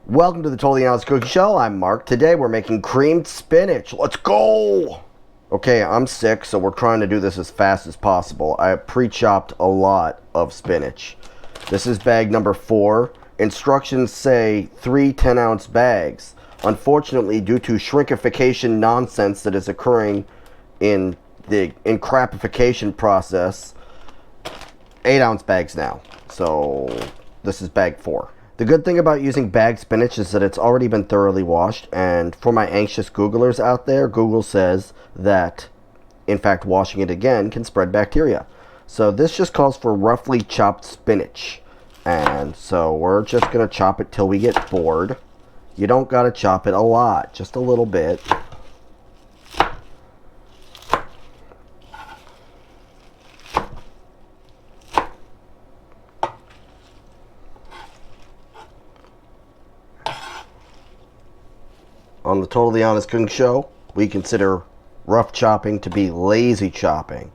Welcome to the Totally Honest Cookie Show. I'm Mark. Today we're making creamed spinach. Let's go! Okay, I'm sick, so we're trying to do this as fast as possible. I pre-chopped a lot of spinach. This is bag number 4. Instructions say 3 10-ounce bags. Unfortunately, due to shrinkification nonsense that is occurring in the encrapification process, 8-ounce bags now. So this is bag 4. The good thing about using bagged spinach is that it's already been thoroughly washed, and for my anxious Googlers out there, Google says that, in fact, washing it again can spread bacteria. So this just calls for roughly chopped spinach, and so we're just going to chop it till we get bored. You don't got to chop it a lot, just a little bit. On the Totally Honest Cooking Show, we consider rough chopping to be lazy chopping.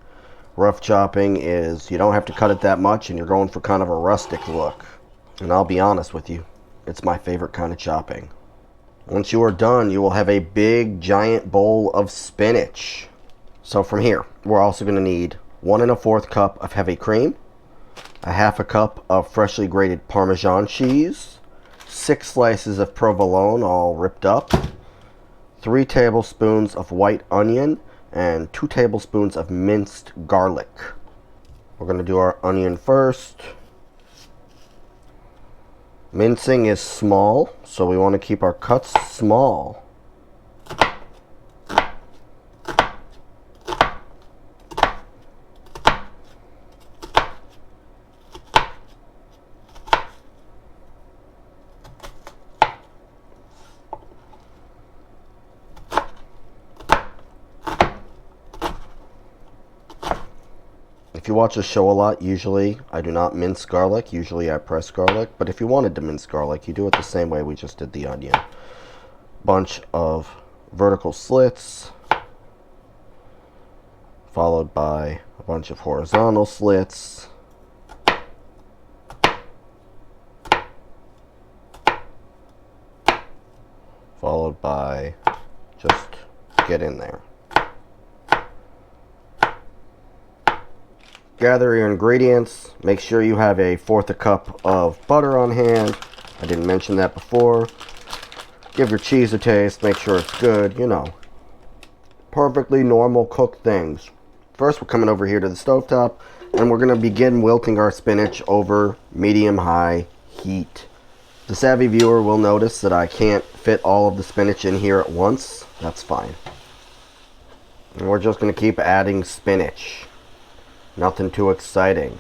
Rough chopping is you don't have to cut it that much and you're going for kind of a rustic look. And I'll be honest with you, it's my favorite kind of chopping. Once you are done, you will have a big giant bowl of spinach. So from here, we're also going to need 1 1/4 cup of heavy cream, a 1/2 cup of freshly grated Parmesan cheese, 6 slices of provolone all ripped up, 3 tablespoons of white onion, and 2 tablespoons of minced garlic. We're going to do our onion first. Mincing is small, so we want to keep our cuts small. If you watch the show a lot, usually I do not mince garlic. Usually I press garlic. But if you wanted to mince garlic, you do it the same way we just did the onion. Bunch of vertical slits, followed by a bunch of horizontal slits. Followed by just get in there. Gather your ingredients. Make sure you have a 1/4 cup of butter on hand. I didn't mention that before. Give your cheese a taste. Make sure it's good. You know, perfectly normal cooked things. First, we're coming over here to the stovetop, and we're going to begin wilting our spinach over medium-high heat. The savvy viewer will notice that I can't fit all of the spinach in here at once. That's fine. And we're just going to keep adding spinach. Nothing too exciting.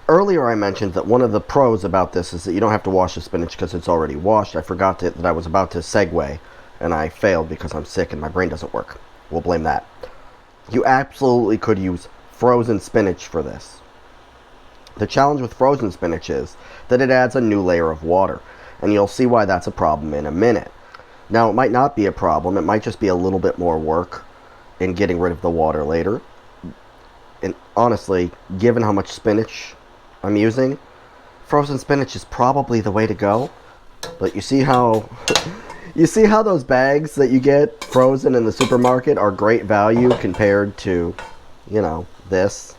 Earlier I mentioned that one of the pros about this is that you don't have to wash the spinach because it's already washed. I forgot that I was about to segue, and I failed because I'm sick and my brain doesn't work. We'll blame that. You absolutely could use frozen spinach for this. The challenge with frozen spinach is that it adds a new layer of water, and you'll see why that's a problem in a minute. Now, it might not be a problem. It might just be a little bit more work in getting rid of the water later. And honestly, given how much spinach I'm using, frozen spinach is probably the way to go. But you see how those bags that you get frozen in the supermarket are great value compared to, you know, this.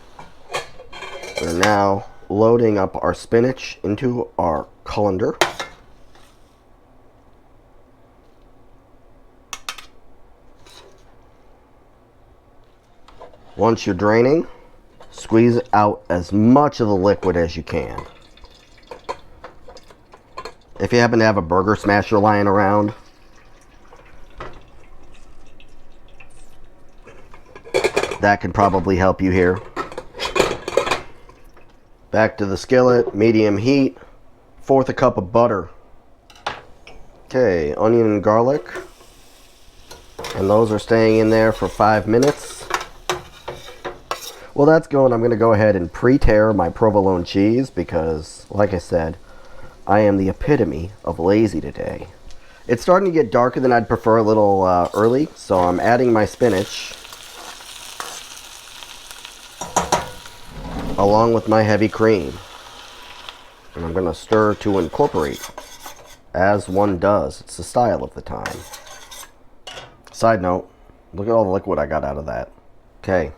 We're now loading up our spinach into our colander. Once you're draining, squeeze out as much of the liquid as you can. If you happen to have a burger smasher lying around, that can probably help you here. Back to the skillet, medium heat, 1/4 cup of butter. Okay, onion and garlic. And those are staying in there for 5 minutes. Well, that's going. I'm going to go ahead and pre-tear my provolone cheese because, like I said, I am the epitome of lazy today. It's starting to get darker than I'd prefer, a little early, so I'm adding my spinach along with my heavy cream. And I'm going to stir to incorporate. as one does. It's the style of the time. Side note, look at all the liquid I got out of that. Okay.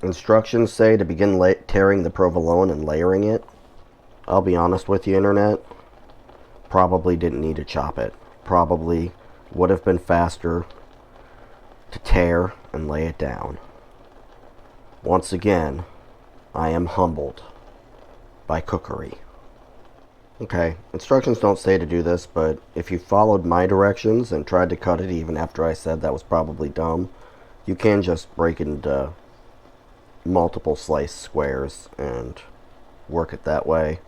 Instructions say to begin tearing the provolone and layering it. I'll be honest with you, Internet. Probably didn't need to chop it. Probably would have been faster to tear and lay it down. Once again, I am humbled by cookery. Okay, instructions don't say to do this, but if you followed my directions and tried to cut it even after I said that was probably dumb, you can just break it into multiple slice squares and work it that way,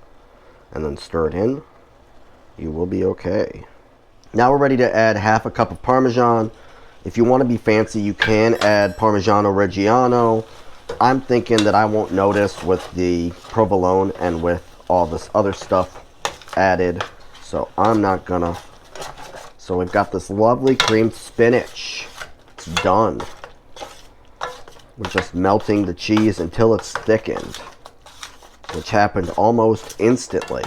and then stir it in. You will be okay. Now we're ready to add half a cup of Parmesan. If you want to be fancy, you can add Parmigiano Reggiano. I'm thinking that I won't notice with the provolone and with all this other stuff added, so I'm not gonna. So we've got this lovely creamed spinach. It's done. We're just melting the cheese until it's thickened, which happened almost instantly.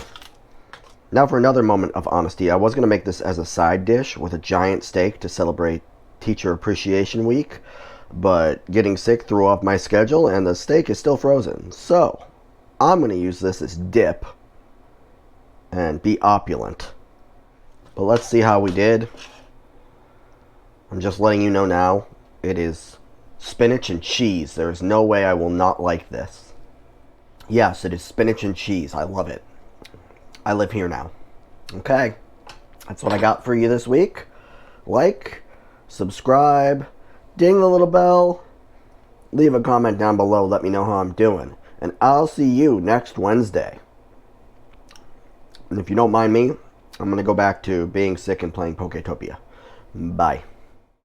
Now for another moment of honesty, I was going to make this as a side dish with a giant steak to celebrate Teacher Appreciation Week, but getting sick threw off my schedule and the steak is still frozen. So I'm going to use this as dip and be opulent. But let's see how we did. I'm just letting you know now, it is spinach and cheese. There is no way I will not like this. Yes, it is spinach and cheese. I love it. I live here now. Okay, that's what I got for you this week. Like, subscribe, ding the little bell, leave a comment down below, let me know how I'm doing. And I'll see you next Wednesday. And if you don't mind me, I'm going to go back to being sick and playing Poketopia. Bye.